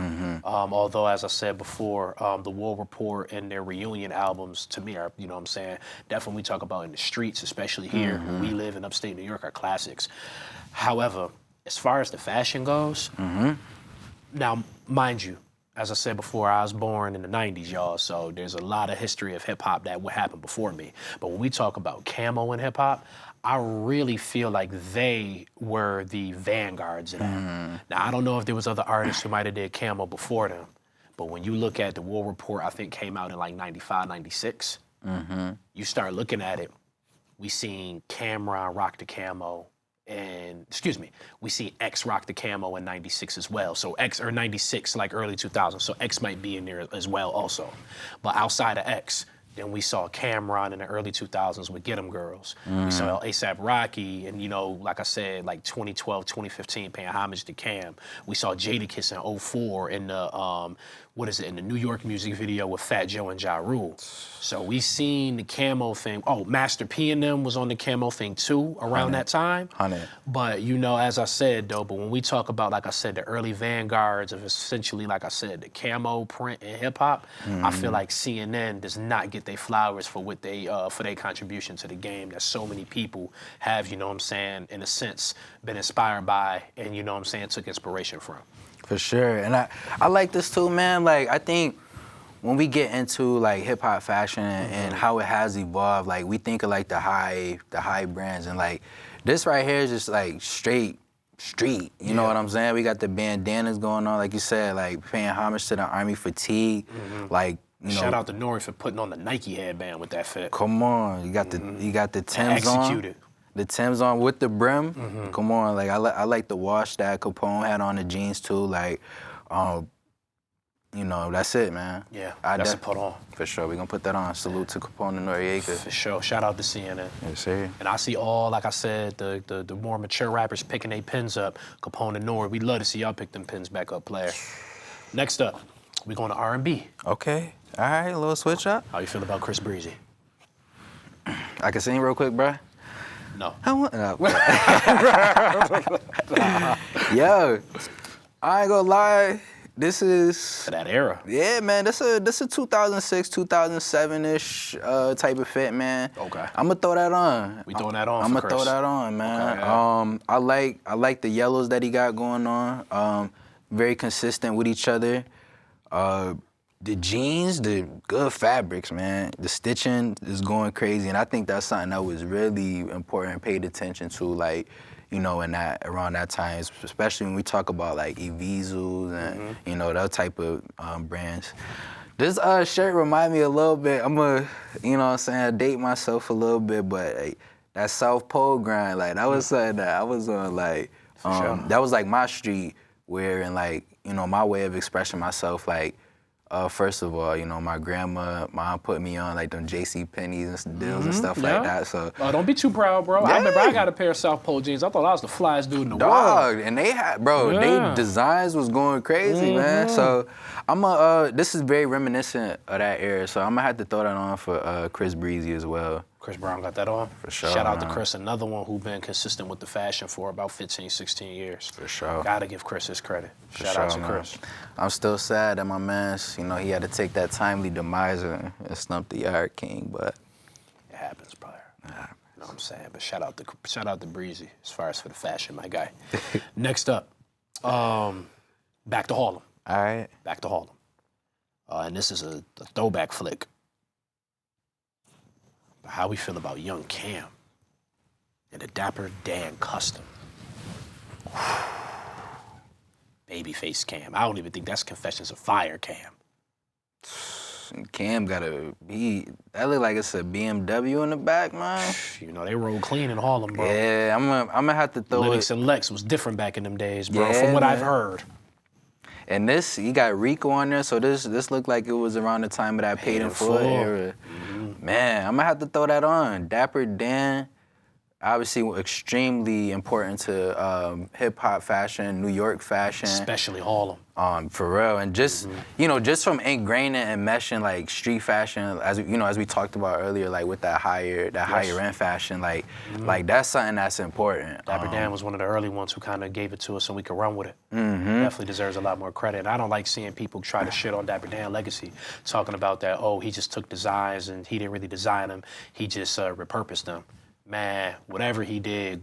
Although, as I said before, the War Report and their reunion albums, to me, are, definitely we talk about in the streets, especially here where we live in upstate New York, are classics. However, as far as the fashion goes, now, mind you, as I said before, I was born in the 90s, y'all, so there's a lot of history of hip-hop that would happen before me. But when we talk about camo in hip-hop, I really feel like they were the vanguards of that. Now, I don't know if there was other artists who might have did camo before them, but when you look at the War Report, I think came out in like 95, 96, you start looking at it, we seen Cameron rock the camo, and we see X rock the camo in 96 as well. So X, or 96, like early 2000s. So X might be in there as well also. But outside of X, then we saw Cameron in the early 2000s with Get 'Em Girls. We saw A$AP Rocky, and like I said, like 2012, 2015, paying homage to Cam. We saw Jadakiss in 04 in the in the New York music video with Fat Joe and Ja Rule. So we seen the camo thing. Oh, Master P and them was on the camo thing too around that time. But as I said though, but when we talk about, like I said, the early vanguards of essentially, like I said, the camo print in hip hop, I feel like CNN does not get their flowers for what they for their contribution to the game that so many people have, in a sense, been inspired by and took inspiration from. For sure. And I like this too, man. Like, I think when we get into like hip hop fashion and how it has evolved, like we think of like the high brands, and like this right here is just like straight street. You know what I'm saying? We got the bandanas going on, like you said, like paying homage to the Army fatigue. Like, shout out to Nori for putting on the Nike headband with that fit. Come on, you got the Timbs on. Executed. The Timbs on with the brim. Come on, like I like the wash that Capone had on the jeans too. Like, You know, that's it, man. Yeah, that's a put on. For sure, we gonna put that on. Salute to Capone and Noriega. For sure. Shout out to CNN. Yes, sir. And I see all, like I said, the more mature rappers picking their pins up. Capone and Nori, we'd love to see y'all pick them pins back up, player. Next up, we going to R&B. Okay. All right, a little switch up. How you feel about Chris Breezy? I can sing real quick, bro. No. I want. Yo, I ain't gonna lie. This is To that era. Yeah, man. This a 2006, 2007-ish type of fit, man. Okay. I'ma throw that on. We throwing that on I'ma for throw Chris. that on, man. Okay, yeah. I like the yellows that he got going on. Very consistent with each other. The jeans, the good fabrics, man. The stitching is going crazy, and I think that's something that was really important, paid attention to, like, you know, around that time, especially when we talk about like Evisus and you know, that type of brands. This shirt remind me a little bit. I'm you know what I'm saying, date myself a little bit, but like, that South Pole grind, like that was something that I was on, like Sure. that was like my street where, and like, you know, my way of expressing myself, like. First of all, you know, my mom put me on like them J.C. Penney's and deals and stuff like that. So don't be too proud, bro. Yeah. I remember I got a pair of South Pole jeans. I thought I was the flyest dude in the dog, world. and they had, bro, Yeah. they designs was going crazy, man. So this is very reminiscent of that era. So I'm gonna have to throw that on for Chris Breezy as well. Chris Brown got that on. For sure, Shout out to man. Chris, another one who been consistent with the fashion for about 15, 16 years. For sure. Gotta give Chris his credit. For Shout sure, out to man. Chris. I'm still sad that my man's, you know, he had to take that timely demise and stump the Yard King, but It happens, brother. You know what I'm saying? But shout out to Breezy as far as for the fashion, my guy. Next up, back to Harlem. all right. Back to Harlem. And this is a throwback flick. But how we feel about young Cam and the Dapper Dan custom. Babyface Cam. I don't even think that's Confessions of Fire Cam. Cam that look like it's a BMW in the back, man. You know, they roll clean in Harlem, bro. Yeah, I'm gonna have to throw Linux it. and Lex was different back in them days, bro, Yeah, from what I've man. heard. And this, he got Rico on there, so this looked like it was around the time of that Paid in Full era. Man, I'm gonna have to throw that on. Dapper Dan, obviously extremely important to hip hop fashion, New York fashion. Especially Harlem. For real, and just you know, just from ingraining and meshing like street fashion, as you know, as we talked about earlier, like with that higher end fashion, like that's something that's important. Dapper Dan was one of the early ones who kind of gave it to us so we could run with it. Definitely deserves a lot more credit. And I don't like seeing people try to shit on Dapper Dan legacy, talking about that, oh, he just took designs and he didn't really design them, he just repurposed them. Man, whatever he did,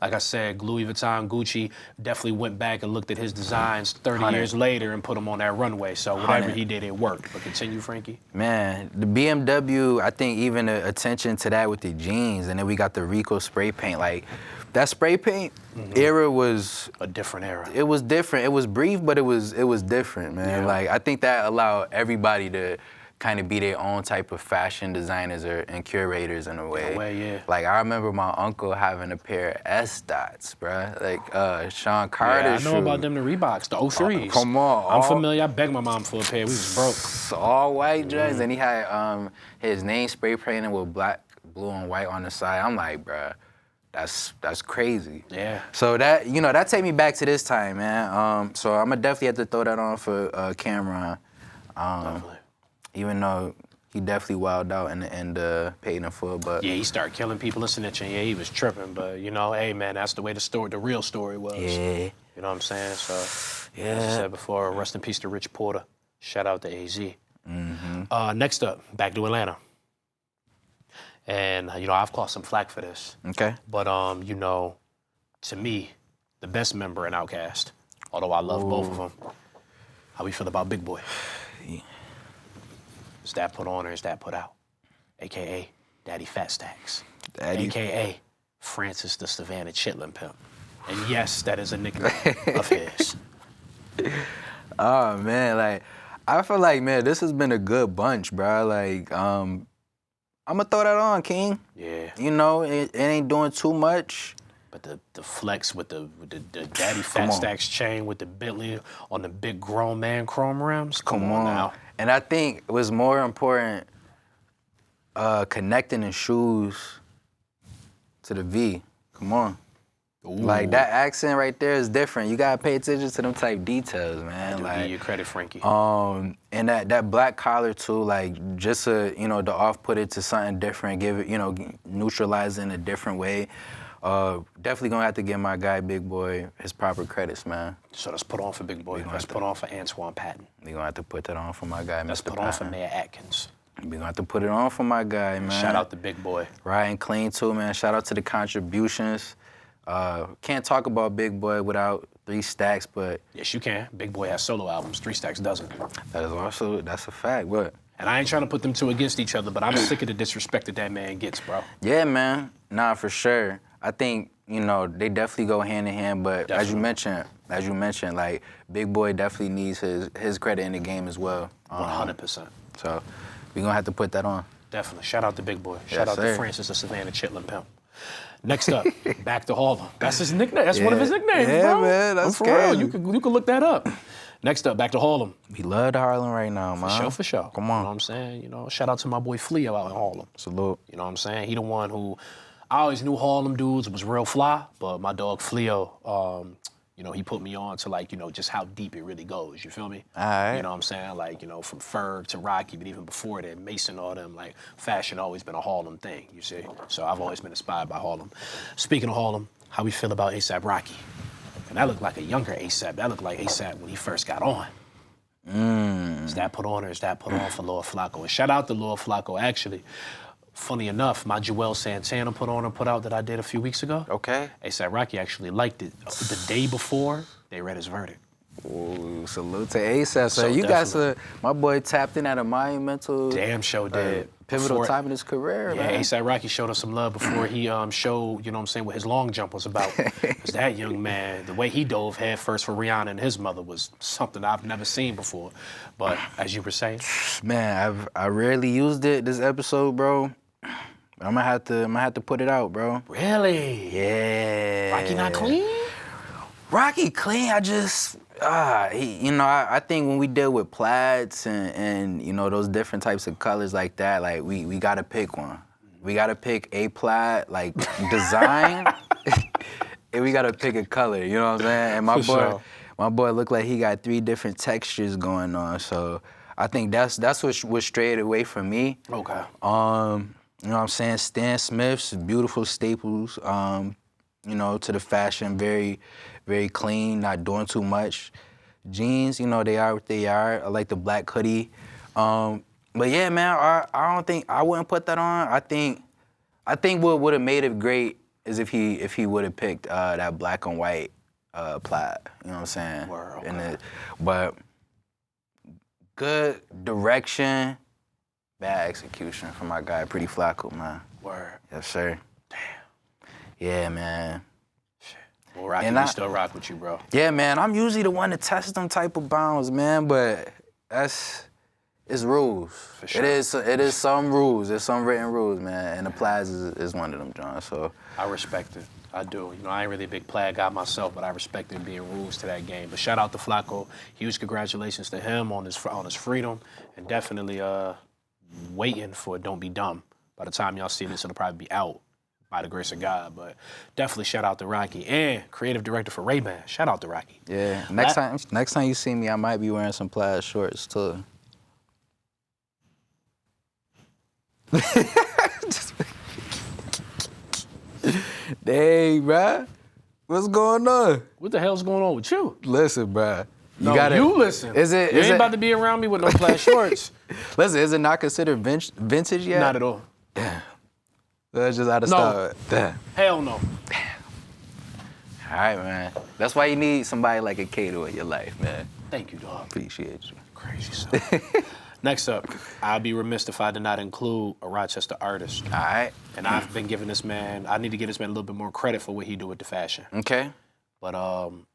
like I said, Louis Vuitton, Gucci definitely went back and looked at his designs 30 years later and put them on that runway. So whatever he did, it worked. But continue, Frankie. Man, the BMW, I think even the attention to that with the jeans, and then we got the Rico spray paint. Like, that spray paint era was A different era. It was different. It was brief, but it was different, man. Yeah. Like, I think that allowed everybody to kind of be their own type of fashion designers and curators in a way. In a way, yeah. Like, I remember my uncle having a pair of S-Dots, bruh. Like, Sean Carter Yeah, I know about them, the Reeboks, the 03s. Come on. I'm familiar. I begged my mom for a pair. We was broke. All white joints, and he had his name spray painted with black, blue, and white on the side. I'm like, bruh, that's crazy. Yeah. So that, you know, that take me back to this time, man. So I'm gonna definitely have to throw that on for Cameron. Definitely. Even though he definitely wilded out in the end, Paid in Full, but Yeah, he started killing people and snitching. Yeah, he was tripping. But, you know, hey, man, that's the way the real story was. yeah. You know what I'm saying? So, as I Yeah. said before, rest in peace to Rich Porter. Shout out to AZ. Next up, back to Atlanta. And, you know, I've caught some flack for this. Okay. But, you know, to me, the best member in Outkast, although I love both of them, how we feel about Big Boy? Is that put on or is that put out? AKA Daddy Fat Stacks. Daddy. AKA Francis the Savannah Chitlin Pimp. And yes, that is a nickname of his. Oh, man, like, I feel like, man, this has been a good bunch, bro. Like, I'm gonna throw that on, King. Yeah. You know, it ain't doing too much. But the flex with the Daddy Fat Stacks chain with the Bentley on the big grown man chrome rims. Come on now. And I think it was more important connecting the shoes to the V. Come on. Ooh. Like, that accent right there is different. You gotta pay attention to them type details, man. I do like, give you credit, Frankie. And that black collar too, like, just to, you know, to off-put it to something different, give it, you know, neutralize it in a different way. Definitely gonna have to give my guy Big Boy his proper credits, man. So let's put on for Big Boy. Let's put on for Antoine Patton. We gonna have to put that on for my guy, Let's Mr. put Patton. on for Mayor Atkins. We gonna have to put it on for my guy, man. Shout out to Big Boy. Riding clean too, man. Shout out to the contributions. Can't talk about Big Boy without 3 Stacks, but Yes, you can. Big Boy has solo albums. 3 Stacks doesn't. that's a fact. But And I ain't trying to put them two against each other, but I'm sick of the disrespect that man gets, bro. yeah, man. Nah, for sure. I think, you know, they definitely go hand in hand, but as you mentioned, like, Big Boy definitely needs his credit in the game as well. 100%. So we gonna have to put that on. Definitely. Shout out to Big Boy. Yes, Shout out sir. to Francis of Savannah Chitlin Pimp. Next up, back to Harlem. That's his nickname. That's one of his nicknames, Yeah, bro. man, that's For real. crazy. You can look that up. Next up, back to Harlem. We love Harlem right now, man. For sure. Come You know on. what I'm saying? You know, shout out to my boy Fleo out in Harlem. Salute. You know what I'm saying? He the one who, I always knew Harlem dudes was real fly, but my dog Fleo, you know, he put me on to, like, you know, just how deep it really goes, you feel me? All right. You know what I'm saying? Like, you know, from Ferg to Rocky, but even before that, Mason, all them, like, fashion always been a Harlem thing, you see? So I've always been inspired by Harlem. Speaking of Harlem, how we feel about A$AP Rocky? And that looked like a younger A$AP. That looked like A$AP when he first got on. Is that put on or is that put on for Lord Flacco? And shout out to Lord Flacco, actually. Funny enough, my Joel Santana put out that I did a few weeks ago. Okay. A$AP Rocky actually liked it. The day before, they read his verdict. Ooh, salute to A$AP. So you definitely. got my boy tapped in at a monumental, Damn show did. pivotal Before- time in his career, Yeah, man. A$AP Rocky showed us some love before he showed, you know what I'm saying, what his long jump was about. Because that young man, the way he dove head first for Rihanna and his mother was something I've never seen before. But as you were saying, Man, I rarely used it this episode, bro. I'm gonna have to put it out, bro. really? Yeah. Rocky not clean? Rocky clean. I just, you know, I think when we deal with plaids and you know those different types of colors like that, like we gotta pick one. We gotta pick a plaid like design, and we gotta pick a color. You know what I'm saying? And my boy looked like he got 3 different textures going on. So I think that's what strayed away from me. Okay. You know what I'm saying? Stan Smith's beautiful staples, you know, to the fashion, very, very clean, not doing too much. Jeans, you know, they are what they are. I like the black hoodie. But yeah, man, I don't think, I wouldn't put that on. I think what would have made it great is if he would have picked that black and white plaid, you know what I'm saying? Word, okay. But good direction, bad execution from my guy, Pretty Flacco, man. Word. Yes, sir. Damn. Yeah, man. Well, Rocky, And we I- still rock with you, bro. Yeah, man, I'm usually the one to test them type of bounds, man, but it's rules. For sure. It is some rules. There's some written rules, man, and the plaids is one of them, John, so. I respect it. I do. You know, I ain't really a big plaid guy myself, but I respect there being rules to that game. But shout out to Flacco. Huge congratulations to him on his freedom, and definitely waiting for Don't Be Dumb. By the time y'all see this, it'll probably be out by the grace of God. But definitely shout out to Rocky and creative director for Ray-Ban. Shout out to Rocky. Yeah, next time you see me, I might be wearing some plaid shorts too. Dang, bruh. What's going on? What the hell's going on with you? Listen, bruh. You No, gotta, you listen. Is it? You Is ain't it? about to be around me with no plaid shorts. Listen, is it not considered vintage yet? Not at all. That's just out of No. style. Damn. Hell no. All right, man. That's why you need somebody like a Kato in your life, man. Thank you, dog. Appreciate you. Crazy stuff. Next up, I'd be remiss if I did not include a Rochester artist. All right. And I've been giving this man, I need to give this man a little bit more credit for what he do with the fashion. Okay. But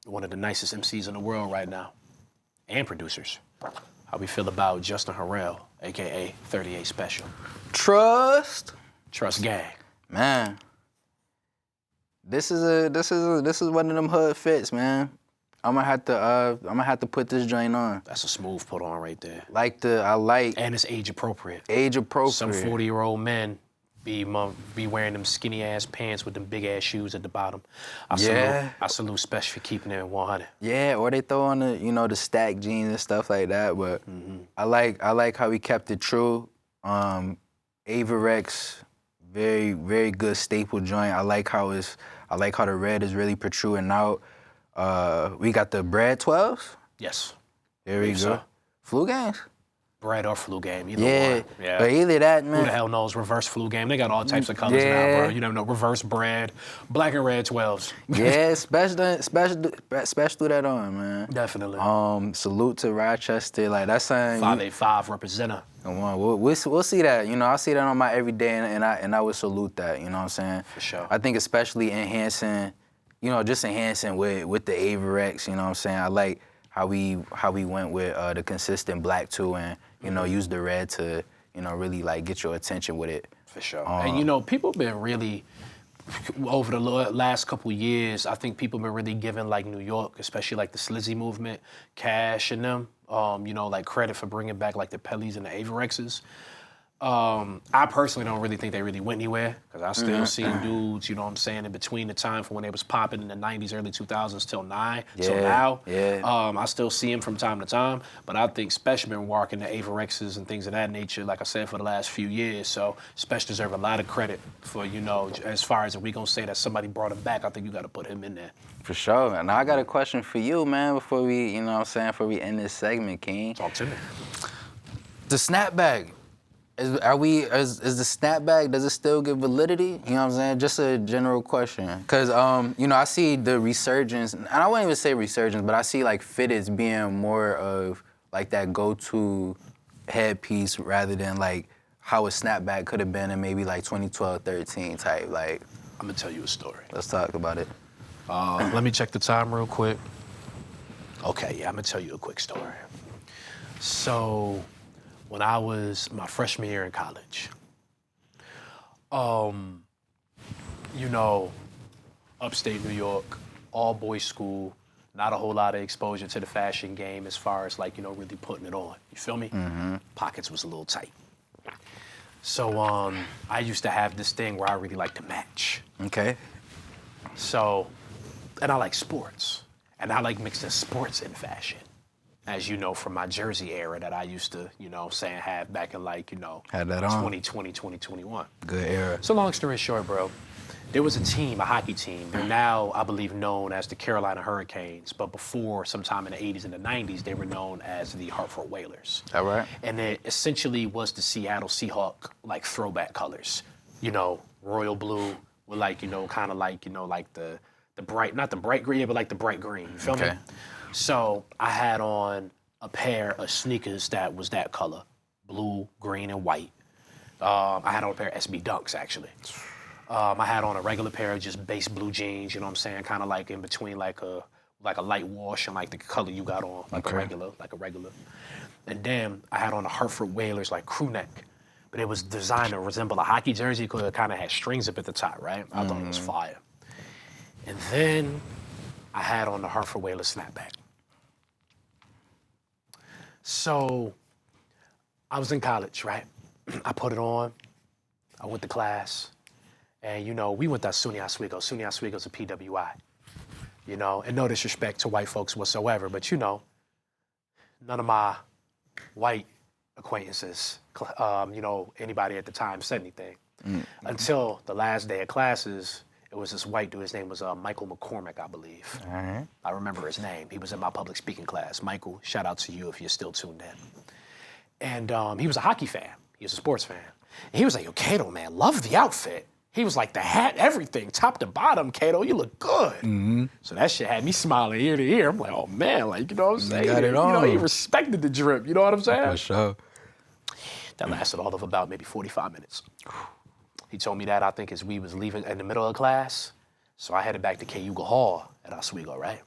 one of the nicest MCs in the world right now, and producers. How we feel about Justin Harrell, AKA 38 Special. Trust. Trust Gang. Man. This is one of them hood fits, man. I'm gonna have to put this joint on. That's a smooth put on right there. And it's age appropriate. Age appropriate. Some 40-year-old men be wearing them skinny ass pants with them big ass shoes at the bottom. I salute Special for keeping it 100. Yeah, or they throw on the stack jeans and stuff like that. But I like how he kept it true. Averex, very very good staple joint. I like how the red is really protruding out. We got the bread 12s. Yes. There we go. So. Flu games. Bread or flu game, either one. Yeah, but either that, man. Who the hell knows? Reverse flu game. They got all types of colors now, bro. You never know. Reverse bread, black and red 12s. Yeah, special that on, man. Definitely. Salute to Rochester. Like that's something. 585 representer. Come on, we'll see that. I'll see that on my everyday, and I would salute that. You know what I'm saying? For sure. I think especially enhancing, just enhancing with the Averex. You know what I'm saying? I like how we went with the consistent black too, and use the red to really like get your attention with it. For sure. And people been really over the last couple years. I think people been really giving like New York, especially like the Slizzy movement, Cash and them, like credit for bringing back like the Pellies and the Averexes. I personally don't really think they really went anywhere because I still see dudes, in between the time from when they was popping in the 90s, early 2000s till now. I still see them from time to time, but I think Special been walking the Averexes and things of that nature, like I said, for the last few years. So Special deserve a lot of credit for, as far as if we gonna say that somebody brought him back, I think you gotta put him in there. For sure. And I got a question for you, man, before we, before we end this segment, King. Talk to me. The snapback. Is the snapback, does it still give validity? You know what I'm saying? Just a general question. Because, I see the resurgence, and I wouldn't even say resurgence, but I see like fitteds being more of like that go-to headpiece rather than like how a snapback could have been in maybe like 2012, 13 type. Like, I'm going to tell you a story. Let's talk about it. Let me check the time real quick. Okay, yeah, I'm going to tell you a quick story. So, when I was my freshman year in college, upstate New York, all boys school, not a whole lot of exposure to the fashion game as far as like, really putting it on. You feel me? Mm-hmm. Pockets was a little tight. So I used to have this thing where I really like to match. Okay. So, and I like sports. And I like mixing sports and fashion. As you know, from my Jersey era that I used to, have back in like, had that on. 2020, 2021. Good era. So long story short, bro, there was a team, a hockey team. They're now, I believe, known as the Carolina Hurricanes. But before, sometime in the 80s and the 90s, they were known as the Hartford Whalers. All right. And it essentially was the Seattle Seahawk, like, throwback colors. Royal blue with, like, kind of like, like the bright, not the bright green, but like the bright green. You feel me? So I had on a pair of sneakers that was that color, blue, green, and white. I had on a pair of SB Dunks, actually. I had on a regular pair of just base blue jeans, kind of like in between like a light wash and like the color you got on, like a regular. And then I had on a Hartford Whalers like crew neck, but it was designed to resemble a hockey jersey because it kind of had strings up at the top, right? I thought it was fire. And then I had on the Hartford Whalers snapback. So I was in college, right? I put it on. I went to class. And, we went to SUNY Oswego. SUNY Oswego's a PWI. And no disrespect to white folks whatsoever, but, none of my white acquaintances, anybody at the time said anything. Until the last day of classes, it was this white dude. His name was Michael McCormick, I believe. All right. I remember his name. He was in my public speaking class. Michael, shout out to you if you're still tuned in. And he was a hockey fan. He was a sports fan. And he was like, yo, Kato, man, love the outfit. He was like, the hat, everything, top to bottom, Kato, you look good. Mm-hmm. So that shit had me smiling ear to ear. I'm like, oh, man, like, you know what I'm saying? Got it on. He respected the drip, you know what I'm saying? For sure. That lasted all of about maybe 45 minutes. He told me that, I think, as we was leaving in the middle of class. So I headed back to Cayuga Hall at Oswego, right?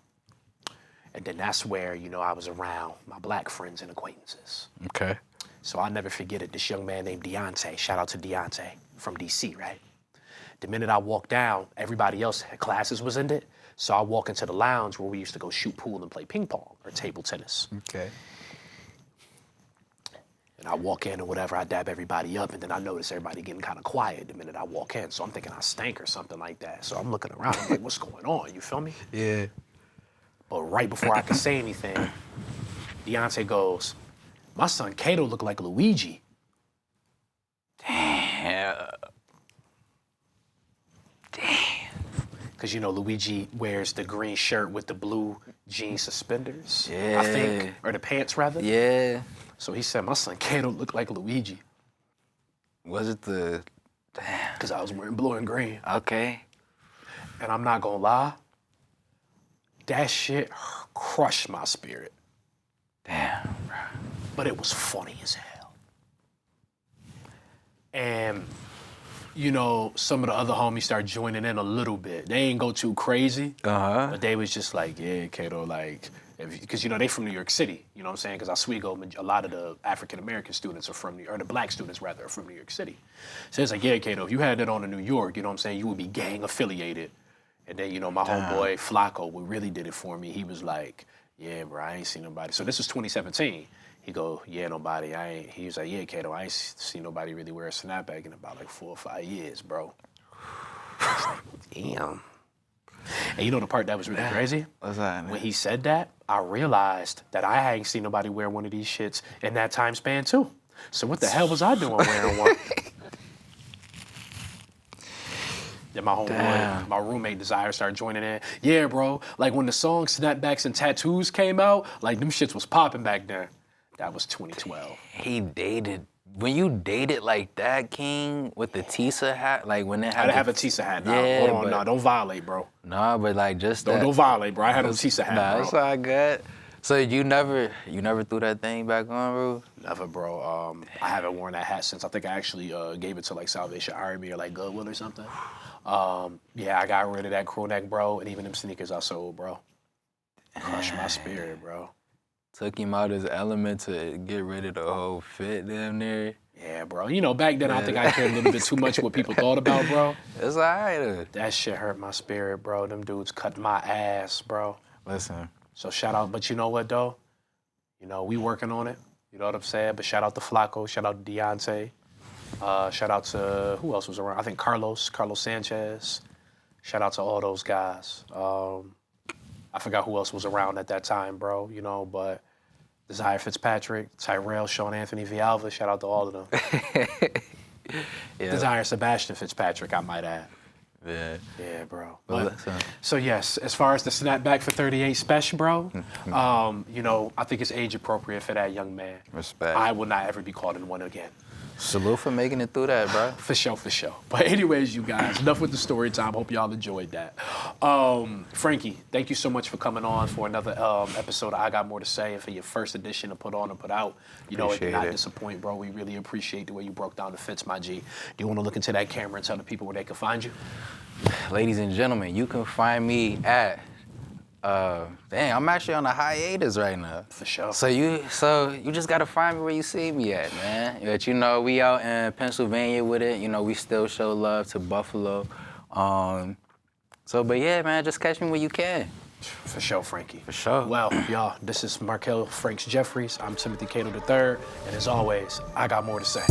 And then that's where, I was around my black friends and acquaintances. Okay. So I'll never forget it. This young man named Deontay, shout out to Deontay from DC, right? The minute I walked down, everybody else classes was ended. So I walk into the lounge where we used to go shoot pool and play ping pong or table tennis. Okay. And I walk in or whatever, I dab everybody up, and then I notice everybody getting kind of quiet the minute I walk in. So I'm thinking I stank or something like that. So I'm looking around, I'm like, what's going on? You feel me? Yeah. But right before I could say anything, Deontay goes, my son Kato looked like Luigi. Damn. Because, you know, Luigi wears the green shirt with the blue jean suspenders, Yeah. I think, or the pants rather. Yeah. So he said, my son Kato looked like Luigi. Was it the... Damn. Because I was wearing blue and green. Okay. And I'm not gonna lie, that shit crushed my spirit. Damn, bro. But it was funny as hell. And, you know, some of the other homies started joining in a little bit. They ain't go too crazy, but they was just like, yeah, Kato, like, because, you know, they from New York City, you know what I'm saying? Because Oswego, a lot of the African-American students are from, or the black students rather, are from New York City. So it's like, yeah, Kato, if you had that on in New York, you know what I'm saying, you would be gang affiliated. And then, you know, my homeboy Flacco, what really did it for me, he was like, yeah, bro, I ain't seen nobody. So this was 2017. He go, yeah, nobody, he was like, yeah, Kato, I ain't seen nobody really wear a snapback in about like 4 or 5 years, bro. I was like, damn. And you know the part that was really crazy? What's that? When he said that, I realized that I hadn't seen nobody wear one of these shits in that time span too. So what the hell was I doing wearing one? Then my homeboy, my roommate Desire started joining in. Yeah, bro, like when the song Snapbacks and Tattoos came out, like them shits was popping back then. That was 2012. He dated. When you dated like that, King, with the Tisa hat, like when it had I didn't have a Tisa hat. Nah, Yeah, hold on, but- nah, don't violate, bro. Nah, but like just that. Don't violate, bro. I had a Tisa hat, Nah, bro. it's all good. So you never threw that thing back on, bro? Never, bro. I haven't worn that hat since I think I actually gave it to like Salvation Army or like Goodwill or something. Yeah, I got rid of that crew neck, bro, and even them sneakers I sold, bro. Crushed my spirit, bro. Took him out his element to get rid of the whole fit damn near. Yeah, bro. You know, back then I think I cared a little bit too much what people thought about, bro. It's all right. That shit hurt my spirit, bro. Them dudes cut my ass, bro. Listen. So shout out, but you know what though? You know, we working on it. You know what I'm saying? But shout out to Flacco, shout out to Deontay. Shout out to, who else was around? I think Carlos Sanchez. Shout out to all those guys. I forgot who else was around at that time, bro, you know, but Desire Fitzpatrick, Tyrell, Sean Anthony Villalba, shout out to all of them. Yeah. Desire Sebastian Fitzpatrick, I might add. Yeah. Yeah, bro. But But, listen. so yes, as far as the snapback for 38 special, bro, you know, I think it's age appropriate for that young man. Respect. I will not ever be caught in one again. Salute for making it through that, bro. For sure, for sure. But anyways, you guys, enough with the story time. Hope y'all enjoyed that. Frankie, thank you so much for coming on for another episode of I Got More to Say and for your first edition to put on and put out. You know, it did Appreciate not it. disappoint, bro. We really appreciate the way you broke down the fits, my G. Do you want to look into that camera and tell the people where they can find you? Ladies and gentlemen, you can find me at dang, I'm actually on a hiatus right now. For sure. So you just gotta find me where you see me at, man. But you know, we out in Pennsylvania with it. You know, we still show love to Buffalo. But yeah, man, just catch me when you can. For sure, Frankie. For sure. Well, y'all, this is Marquel Franks Jeffries. I'm Timothy Cato III. And as always, I got more to say.